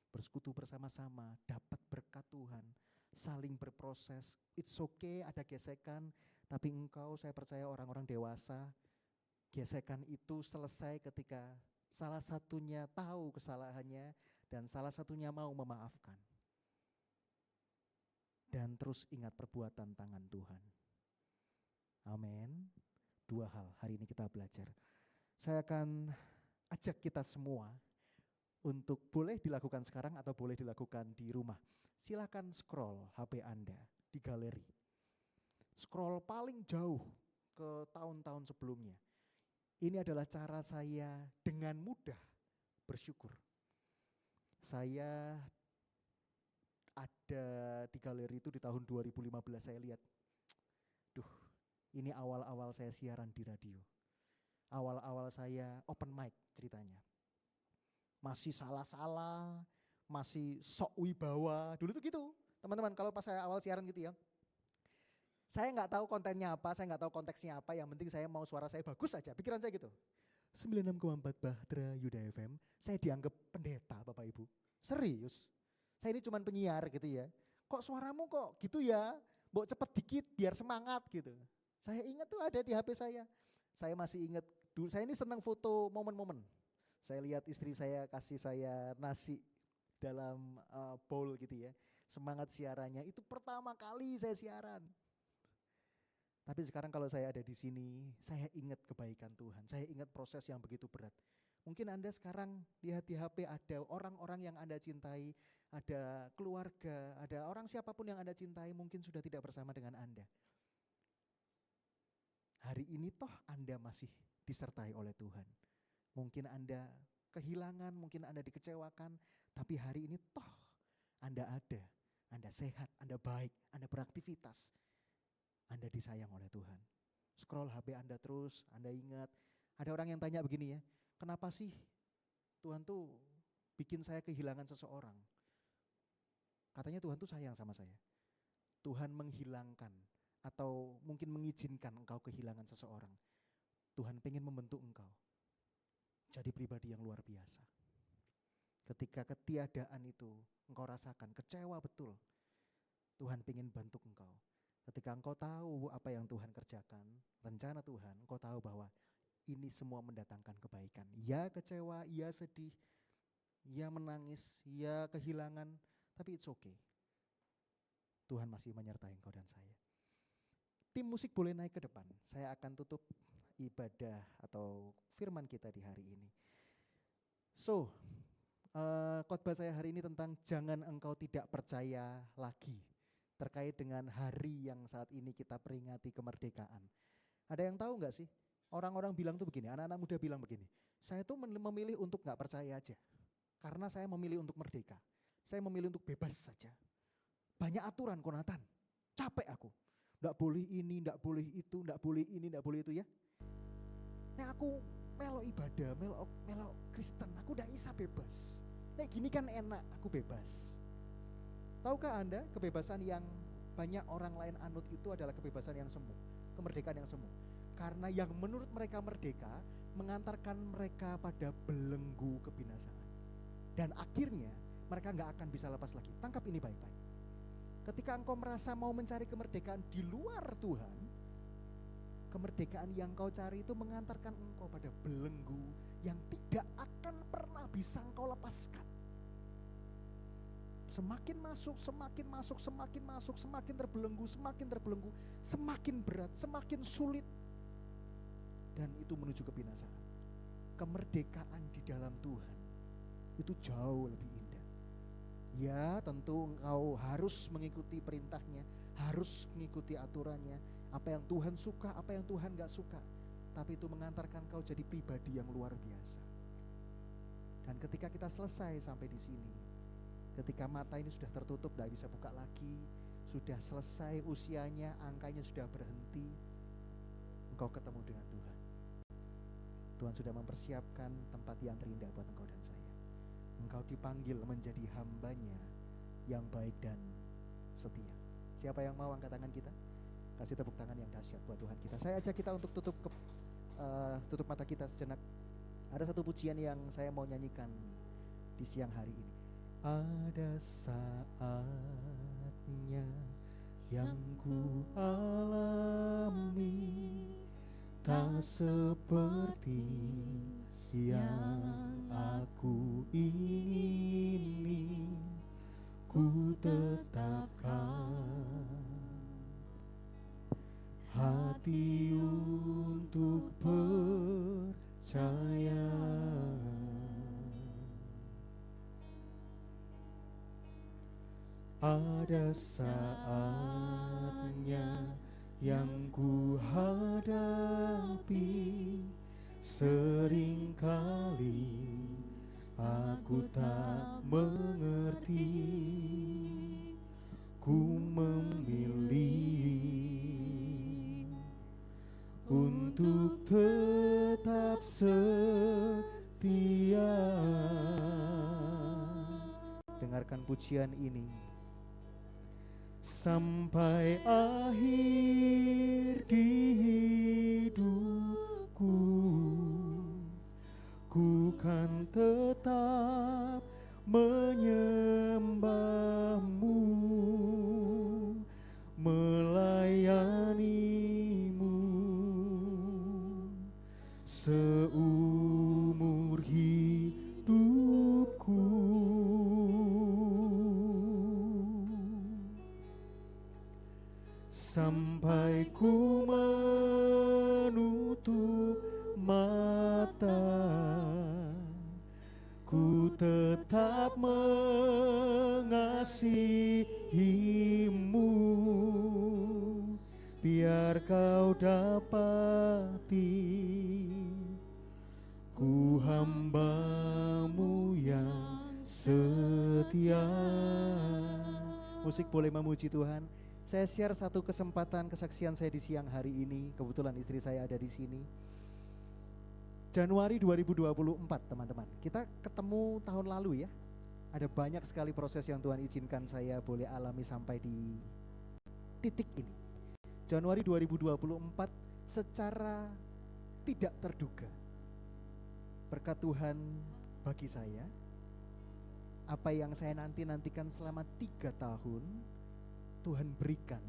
bersekutu bersama-sama, dapat berkat Tuhan, saling berproses. It's okay ada gesekan, tapi engkau, saya percaya orang-orang dewasa, gesekan itu selesai ketika salah satunya tahu kesalahannya dan salah satunya mau memaafkan. Dan terus ingat perbuatan tangan Tuhan. Amin. 2 hal hari ini kita belajar. Saya akan ajak kita semua untuk boleh dilakukan sekarang atau boleh dilakukan di rumah. Silakan scroll HP Anda di galeri. Scroll paling jauh ke tahun-tahun sebelumnya. Ini adalah cara saya dengan mudah bersyukur. Saya ada di galeri itu di tahun 2015 saya lihat. Ini awal-awal saya siaran di radio. Awal-awal saya open mic ceritanya. Masih salah-salah, masih sok wibawa. Dulu tuh gitu, teman-teman, kalau pas saya awal siaran gitu ya. Saya nggak tahu kontennya apa, saya nggak tahu konteksnya apa, yang penting saya mau suara saya bagus aja. Pikiran saya gitu. 96,4 Bahtera Yuda FM, saya dianggap pendeta Bapak Ibu. Serius, saya ini cuma penyiar gitu ya. Kok suaramu kok gitu ya, mbok cepet dikit biar semangat gitu. Saya ingat tuh ada di HP saya. Saya masih ingat, dulu saya ini senang foto momen-momen. Saya lihat istri saya kasih saya nasi dalam bowl gitu ya. Semangat siarannya, itu pertama kali saya siaran. Tapi sekarang kalau saya ada di sini, saya ingat kebaikan Tuhan. Saya ingat proses yang begitu berat. Mungkin Anda sekarang lihat di HP ada orang-orang yang Anda cintai, ada keluarga, ada orang siapapun yang Anda cintai mungkin sudah tidak bersama dengan Anda. Hari ini toh Anda masih disertai oleh Tuhan. Mungkin Anda kehilangan, mungkin Anda dikecewakan, tapi hari ini toh Anda ada, Anda sehat, Anda baik, Anda beraktivitas, Anda disayang oleh Tuhan. Scroll HP Anda terus, Anda ingat, ada orang yang tanya begini ya, kenapa sih Tuhan tuh bikin saya kehilangan seseorang? Katanya Tuhan tuh sayang sama saya. Tuhan menghilangkan atau mungkin mengizinkan engkau kehilangan seseorang. Tuhan pengen membentuk engkau jadi pribadi yang luar biasa. Ketika ketiadaan itu engkau rasakan, kecewa betul. Tuhan pengen bantu engkau. Ketika engkau tahu apa yang Tuhan kerjakan, rencana Tuhan, engkau tahu bahwa ini semua mendatangkan kebaikan. Ya kecewa, ya sedih, ya menangis, ya kehilangan, tapi it's okay. Tuhan masih menyertai engkau dan saya. Tim musik boleh naik ke depan. Saya akan tutup ibadah atau firman kita di hari ini. So, khotbah saya hari ini tentang jangan engkau tidak percaya lagi. Terkait dengan hari yang saat ini kita peringati kemerdekaan. Ada yang tahu gak sih? Orang-orang bilang tuh begini, anak-anak muda bilang begini. Saya tuh memilih untuk gak percaya aja. Karena saya memilih untuk merdeka. Saya memilih untuk bebas saja. Banyak aturan Konatan. Capek aku. Nggak boleh ini, nggak boleh itu, nggak boleh ini, nggak boleh itu ya. Nah aku melo ibadah, melo Kristen, aku udah bisa bebas. Nah gini kan enak, aku bebas. Tahukah Anda kebebasan yang banyak orang lain anut itu adalah kebebasan yang semu, kemerdekaan yang semu. Karena yang menurut mereka merdeka mengantarkan mereka pada belenggu kebinasaan. Dan akhirnya mereka nggak akan bisa lepas lagi. Tangkap ini baik-baik. Ketika engkau merasa mau mencari kemerdekaan di luar Tuhan, kemerdekaan yang kau cari itu mengantarkan engkau pada belenggu yang tidak akan pernah bisa engkau lepaskan. Semakin masuk, semakin masuk, semakin masuk, semakin terbelenggu, semakin berat, semakin sulit. Dan itu menuju kebinasaan. Kemerdekaan di dalam Tuhan itu jauh lebih indah. Ya tentu engkau harus mengikuti perintahnya, harus mengikuti aturannya. Apa yang Tuhan suka, apa yang Tuhan gak suka. Tapi itu mengantarkan kau jadi pribadi yang luar biasa. Dan ketika kita selesai sampai di sini, ketika mata ini sudah tertutup, gak bisa buka lagi, sudah selesai usianya, angkanya sudah berhenti, engkau ketemu dengan Tuhan. Tuhan sudah mempersiapkan tempat yang terindah buat engkau dan saya. Engkau dipanggil menjadi hambanya yang baik dan setia. Siapa yang mau angkat tangan kita? Kasih tepuk tangan yang dahsyat buat Tuhan kita. Saya ajak kita untuk tutup mata kita sejenak. Ada satu pujian yang saya mau nyanyikan di siang hari ini. Ada saatnya yang ku alami, tak seperti yang aku ingini, ku tetapkan hati untuk percaya. Ada saatnya yang ku hadapi, seringkali aku tak mengerti, ku memilih untuk tetap setia. Dengarkan pujian ini. Sampai akhir di hidupku, ku kan tetap menyembahmu, melayanimu seumur hidupku. Sampai ku menutup mata, ku tetap mengasihimu, biar kau dapati ku hambamu yang setia. Musik boleh memuji Tuhan. Saya share satu kesempatan kesaksian saya di siang hari ini. Kebetulan istri saya ada di sini. Januari 2024 teman-teman. Kita ketemu tahun lalu ya. Ada banyak sekali proses yang Tuhan izinkan saya boleh alami sampai di titik ini. Januari 2024 secara tidak terduga, berkat Tuhan bagi saya, apa yang saya nantikan selama 3 tahun, Tuhan berikan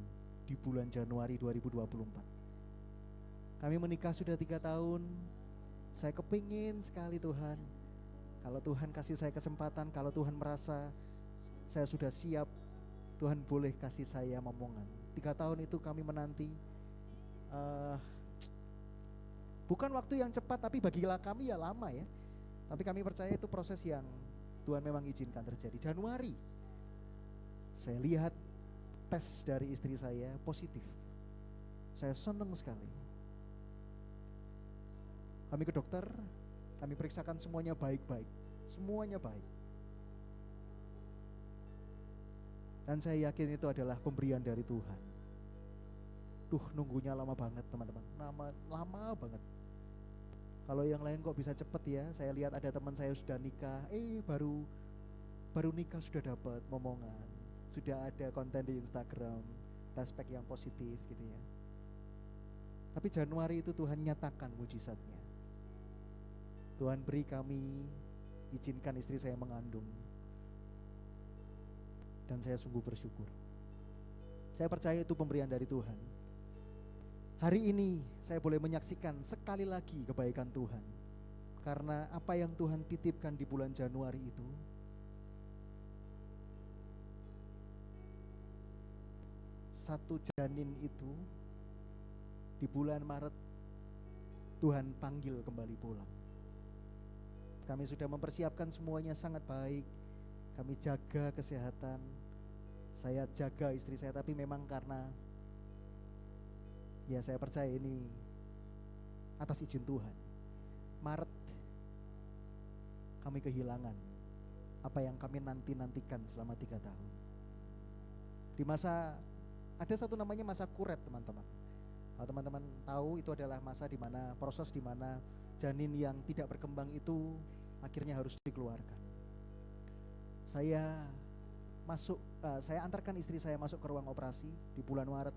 di bulan Januari 2024. Kami menikah sudah 3 tahun. Saya kepingin sekali Tuhan, kalau Tuhan kasih saya kesempatan, kalau Tuhan merasa saya sudah siap, Tuhan boleh kasih saya momongan. 3 tahun itu kami menanti. Bukan waktu yang cepat, tapi bagi kami ya lama ya. Tapi kami percaya itu proses yang Tuhan memang izinkan terjadi. Januari saya lihat tes dari istri saya positif. Saya senang sekali. Kami ke dokter, kami periksakan semuanya baik-baik. Semuanya baik. Dan saya yakin itu adalah pemberian dari Tuhan. Nunggunya lama banget teman-teman. Lama banget. Kalau yang lain kok bisa cepet ya. Saya lihat ada teman saya sudah nikah, baru nikah sudah dapat momongan. Sudah ada konten di Instagram, tespek yang positif gitu ya. Tapi Januari itu Tuhan nyatakan mujizatnya. Tuhan beri kami, izinkan istri saya mengandung. Dan saya sungguh bersyukur. Saya percaya itu pemberian dari Tuhan. Hari ini saya boleh menyaksikan sekali lagi kebaikan Tuhan. Karena apa yang Tuhan titipkan di bulan Januari itu, satu janin itu di bulan Maret Tuhan panggil kembali pulang. Kami sudah mempersiapkan semuanya sangat baik. Kami jaga kesehatan. Saya jaga istri saya, tapi memang karena ya saya percaya ini atas izin Tuhan. Maret kami kehilangan apa yang kami nantikan selama 3 tahun. Di masa, ada satu namanya masa kuret teman-teman. Kalau teman-teman tahu, itu adalah masa di mana proses di mana janin yang tidak berkembang itu akhirnya harus dikeluarkan. Saya antarkan istri saya masuk ke ruang operasi di bulan Maret.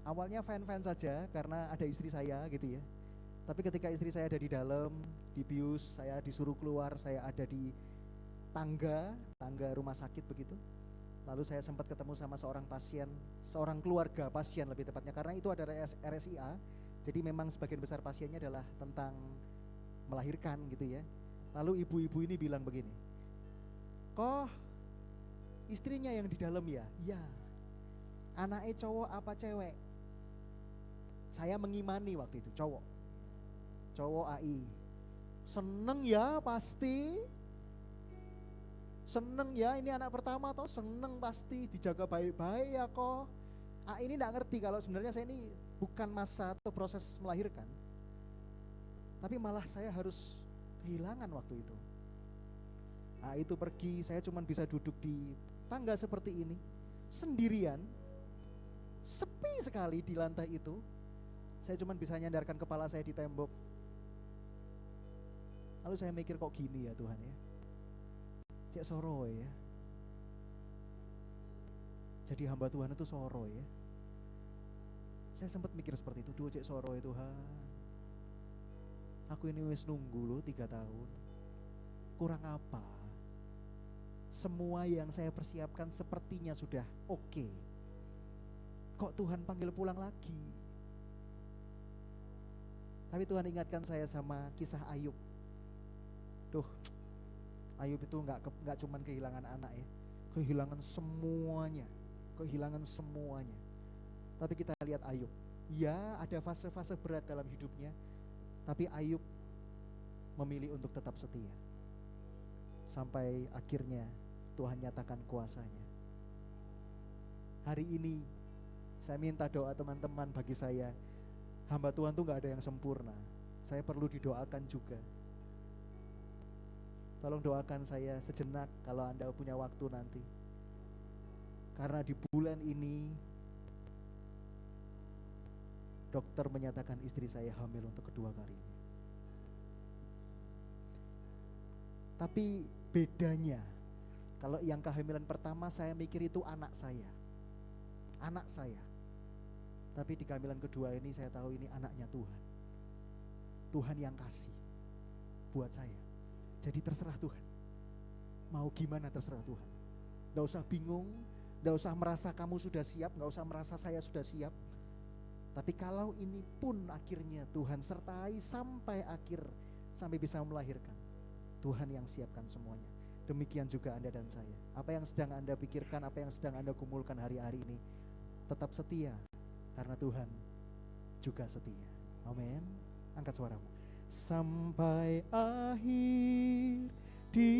Awalnya fan-fan saja karena ada istri saya gitu ya. Tapi ketika istri saya ada di dalam, dibius, saya disuruh keluar, saya ada di tangga rumah sakit begitu. Lalu saya sempat ketemu sama seorang pasien, seorang keluarga pasien lebih tepatnya, karena itu adalah RSIA. Jadi memang sebagian besar pasiennya adalah tentang melahirkan gitu ya. Lalu ibu-ibu ini bilang begini, "Kok istrinya yang di dalam ya?" "Ya." "Anaknya cowok apa cewek?" Saya mengimani waktu itu cowok AI. "Seneng ya pasti. Seneng ya, ini anak pertama toh, seneng pasti, dijaga baik-baik ya kok." Ini enggak ngerti kalau sebenarnya saya ini bukan masa atau proses melahirkan, tapi malah saya harus kehilangan waktu itu. Itu pergi, saya cuma bisa duduk di tangga seperti ini, sendirian, sepi sekali di lantai itu. Saya cuma bisa nyandarkan kepala saya di tembok. Lalu saya mikir, kok gini ya Tuhan ya, cek soro ya. Jadi hamba Tuhan itu soro ya. Saya sempat mikir seperti itu, duh cek soro ya Tuhan. Aku ini wis nunggu loh 3 tahun. Kurang apa? Semua yang saya persiapkan sepertinya sudah oke. Kok Tuhan panggil pulang lagi? Tapi Tuhan ingatkan saya sama kisah Ayub. Duh, Ayub itu nggak cuman kehilangan anak ya, kehilangan semuanya. Tapi kita lihat Ayub, ya ada fase-fase berat dalam hidupnya, tapi Ayub memilih untuk tetap setia sampai akhirnya Tuhan nyatakan kuasanya. Hari ini saya minta doa teman-teman bagi saya. Hamba Tuhan tuh gak ada yang sempurna. Saya perlu didoakan juga. Tolong doakan saya sejenak kalau Anda punya waktu nanti. Karena di bulan ini dokter menyatakan istri saya hamil untuk kedua kalinya. Tapi bedanya, kalau yang kehamilan pertama saya mikir itu anak saya. Tapi di kehamilan kedua ini saya tahu ini anaknya Tuhan. Tuhan yang kasih buat saya. Jadi terserah Tuhan. Mau gimana terserah Tuhan. Gak usah bingung, gak usah merasa kamu sudah siap, gak usah merasa saya sudah siap. Tapi kalau ini pun akhirnya Tuhan sertai sampai akhir, sampai bisa melahirkan, Tuhan yang siapkan semuanya. Demikian juga Anda dan saya. Apa yang sedang Anda pikirkan, apa yang sedang Anda kumpulkan hari-hari ini, tetap setia. Karena Tuhan juga setia. Amin. Angkat suaramu. Sampai akhir di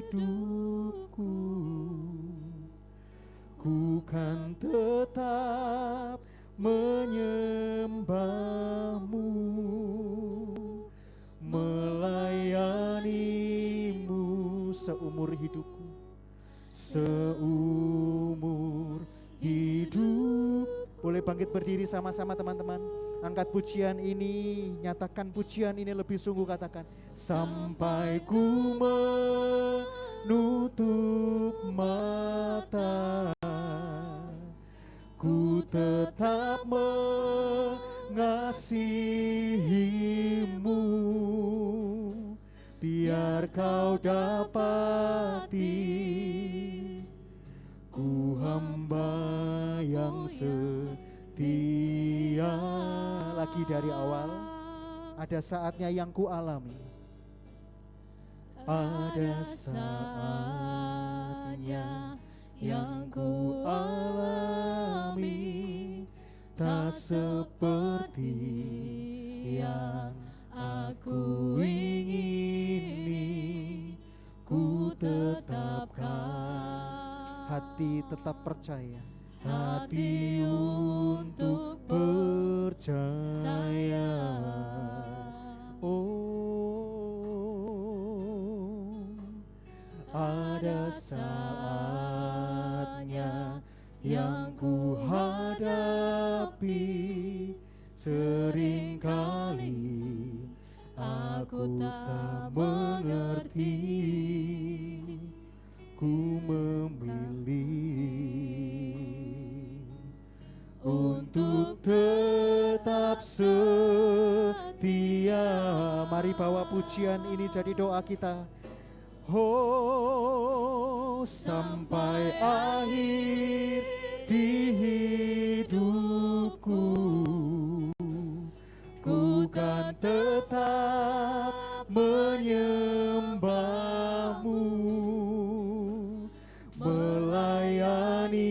hidupku, ku kan tetap menyembahmu, melayanimu seumur hidupku, seumur hidup. Boleh bangkit berdiri sama-sama teman-teman. Angkat pujian ini, nyatakan pujian ini lebih sungguh, katakan, sampai ku menutup mata, ku tetap mengasihimu, biar kau dapati ku hamba yang setia. Lagi dari awal, ada saatnya yang ku alami, ada saatnya yang ku alami, tak seperti yang aku ingini. Ku tetapkan hati, tetap percaya, hati untuk percaya. Oh, ada saatnya yang ku hadapi, seringkali aku tak mengerti. Ku memilih untuk tetap setia Mari bawa pujian ini jadi doa kita. Oh, sampai akhir di hidupku, ku kan tetap menyembahmu, melayanimu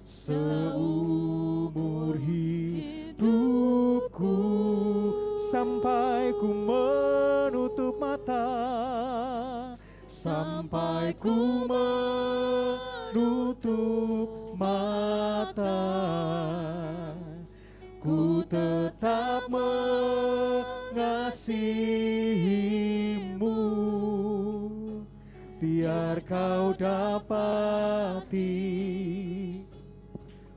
seumur hidupku, sampai ku menutup mata, sampai ku menutup mata, ku tetap mengasihimu, biar kau dapati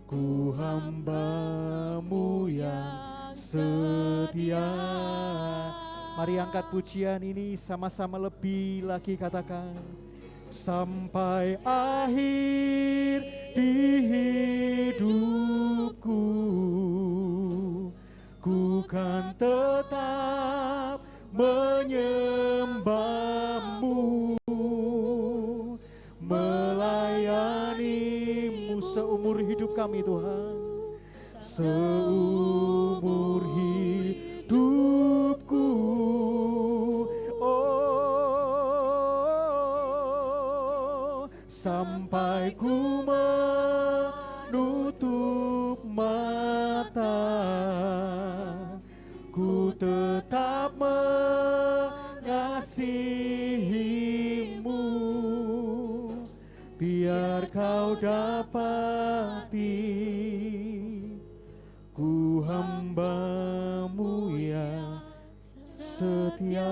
ku hamba-Mu yang setia. Mari angkat pujian ini sama-sama lebih lagi, katakan. Sampai akhir di hidupku, ku kan tetap menyembahmu, melayanimu seumur hidup kami Tuhan, seumur hidupku. Oh, sampai ku menutup mata, ku tetap mengasihimu, biar kau dapati ku hamba-Mu yang setia.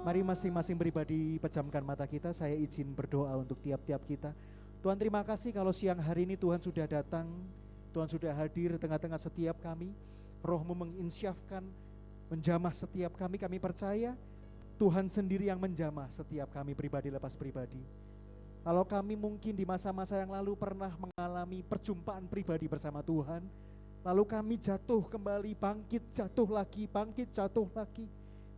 Mari masing-masing pribadi pejamkan mata kita. Saya izin berdoa untuk tiap-tiap kita. Tuhan, terima kasih kalau siang hari ini Tuhan sudah datang, Tuhan sudah hadir di tengah-tengah setiap kami. Roh-Mu menginsyafkan, menjamah setiap kami. Kami percaya Tuhan sendiri yang menjamah setiap kami pribadi lepas pribadi. Kalau kami mungkin di masa-masa yang lalu pernah mengalami perjumpaan pribadi bersama Tuhan, lalu kami jatuh kembali, bangkit, jatuh lagi, bangkit, jatuh lagi.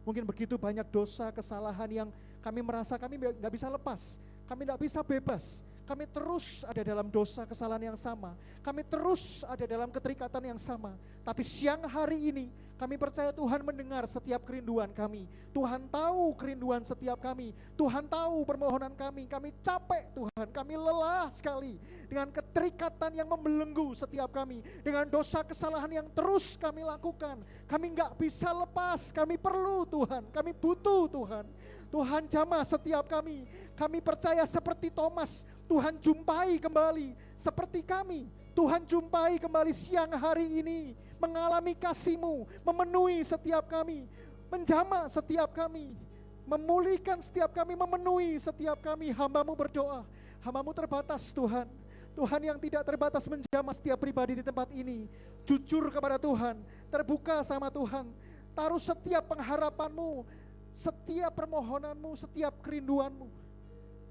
Mungkin begitu banyak dosa, kesalahan yang kami merasa kami gak bisa lepas, kami gak bisa bebas. Kami terus ada dalam dosa kesalahan yang sama, kami terus ada dalam keterikatan yang sama. Tapi siang hari ini kami percaya Tuhan mendengar setiap kerinduan kami. Tuhan tahu kerinduan setiap kami, Tuhan tahu permohonan kami. Kami capek Tuhan, kami lelah sekali dengan keterikatan yang membelenggu setiap kami, dengan dosa kesalahan yang terus kami lakukan. Kami gak bisa lepas, kami perlu Tuhan, kami butuh Tuhan. Tuhan jamah setiap kami. Kami percaya seperti Thomas, Tuhan jumpai kembali seperti kami. Tuhan jumpai kembali siang hari ini, mengalami kasih-Mu, memenuhi setiap kami, menjamah setiap kami, memulihkan setiap kami, memenuhi setiap kami. Hamba-Mu berdoa, hamba-Mu terbatas Tuhan. Tuhan yang tidak terbatas menjamah setiap pribadi di tempat ini. Jujur kepada Tuhan, terbuka sama Tuhan, taruh setiap pengharapan-Mu, setiap permohonan-Mu, setiap kerinduan-Mu.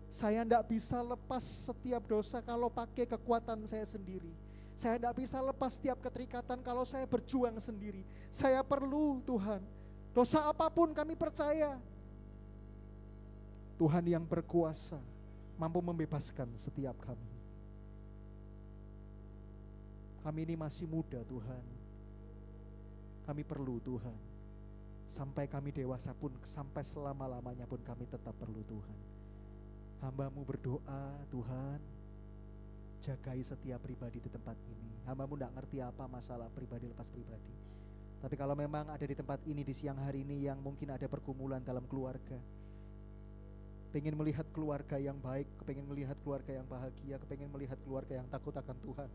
Saya tidak bisa lepas setiap dosa kalau pakai kekuatan saya sendiri. Saya tidak bisa lepas setiap keterikatan kalau saya berjuang sendiri. Saya perlu Tuhan. Dosa apapun kami percaya Tuhan yang berkuasa mampu membebaskan setiap kami. Kami ini masih muda Tuhan. Kami perlu Tuhan. Sampai kami dewasa pun, sampai selama-lamanya pun kami tetap perlu Tuhan. Hamba-Mu berdoa, Tuhan, jagai setiap pribadi di tempat ini. Hamba-Mu tidak ngerti apa masalah pribadi lepas pribadi. Tapi kalau memang ada di tempat ini di siang hari ini yang mungkin ada pergumulan dalam keluarga, pengen melihat keluarga yang baik, kepengen melihat keluarga yang bahagia, kepengen melihat keluarga yang takut akan Tuhan,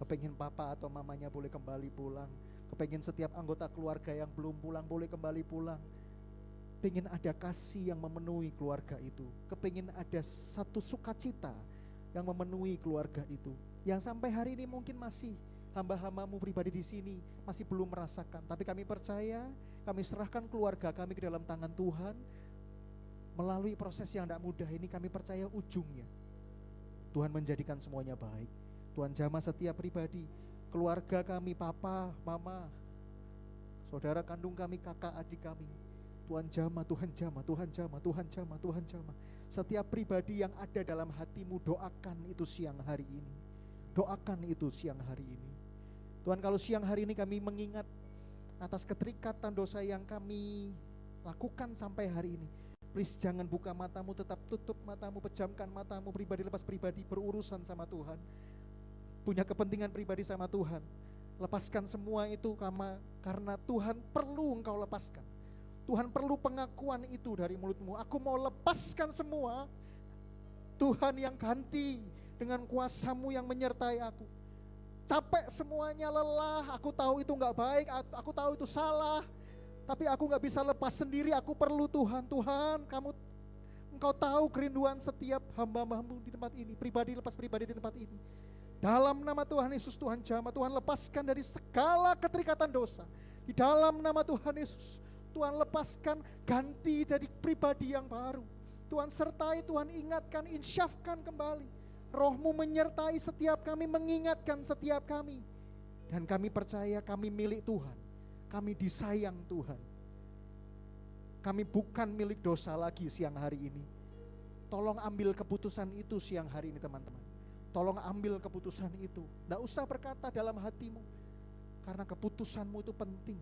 kepengen papa atau mamanya boleh kembali pulang, kepengen setiap anggota keluarga yang belum pulang boleh kembali pulang, pengen ada kasih yang memenuhi keluarga itu, kepengen ada satu sukacita yang memenuhi keluarga itu, yang sampai hari ini mungkin masih hamba-hamba-Mu pribadi di sini masih belum merasakan. Tapi kami percaya, kami serahkan keluarga kami ke dalam tangan Tuhan. Melalui proses yang tidak mudah ini kami percaya ujungnya Tuhan menjadikan semuanya baik. Tuhan jamah setiap pribadi, keluarga kami, papa, mama, saudara kandung kami, kakak adik kami. Tuhan jamah, Tuhan jamah, Tuhan jamah, Tuhan jamah, Tuhan jamah. Setiap pribadi yang ada dalam hatimu, doakan itu siang hari ini. Doakan itu siang hari ini. Tuhan, kalau siang hari ini kami mengingat atas keterikatan dosa yang kami lakukan sampai hari ini, please jangan buka matamu, tetap tutup matamu, pejamkan matamu. Pribadi lepas pribadi, berurusan sama Tuhan, punya kepentingan pribadi sama Tuhan. Lepaskan semua itu karena Tuhan perlu engkau lepaskan. Tuhan perlu pengakuan itu dari mulutmu. Aku mau lepaskan semua. Tuhan yang ganti dengan kuasa-Mu yang menyertai aku. Capek semuanya, lelah, aku tahu itu gak baik, aku tahu itu salah, tapi aku gak bisa lepas sendiri. Aku perlu Tuhan. Tuhan, Engkau tahu kerinduan setiap hamba-hambamu di tempat ini, pribadi lepas pribadi di tempat ini. Dalam nama Tuhan Yesus, Tuhan jamah, Tuhan lepaskan dari segala keterikatan dosa. Di dalam nama Tuhan Yesus, Tuhan lepaskan, ganti jadi pribadi yang baru. Tuhan sertai, Tuhan ingatkan, insyafkan kembali. Roh-Mu menyertai setiap kami, mengingatkan setiap kami. Dan kami percaya kami milik Tuhan. Kami disayang Tuhan. Kami bukan milik dosa lagi siang hari ini. Tolong ambil keputusan itu siang hari ini teman-teman. Tolong ambil keputusan itu. Tidak usah berkata dalam hatimu, karena keputusanmu itu penting.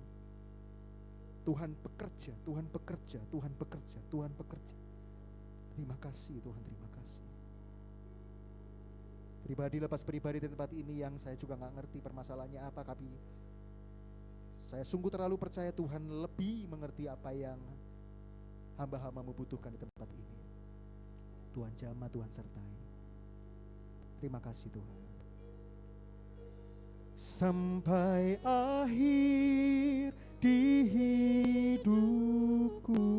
Tuhan bekerja, Tuhan bekerja, Tuhan bekerja, Tuhan bekerja. Terima kasih Tuhan, terima kasih. Pribadi lepas pribadi di tempat ini yang saya juga gak ngerti permasalahannya apa, tapi saya sungguh terlalu percaya Tuhan lebih mengerti apa yang hamba-hamba-Mu butuhkan di tempat ini. Tuhan jamah, Tuhan sertai. Terima kasih Tuhan. Sampai akhir di hidupku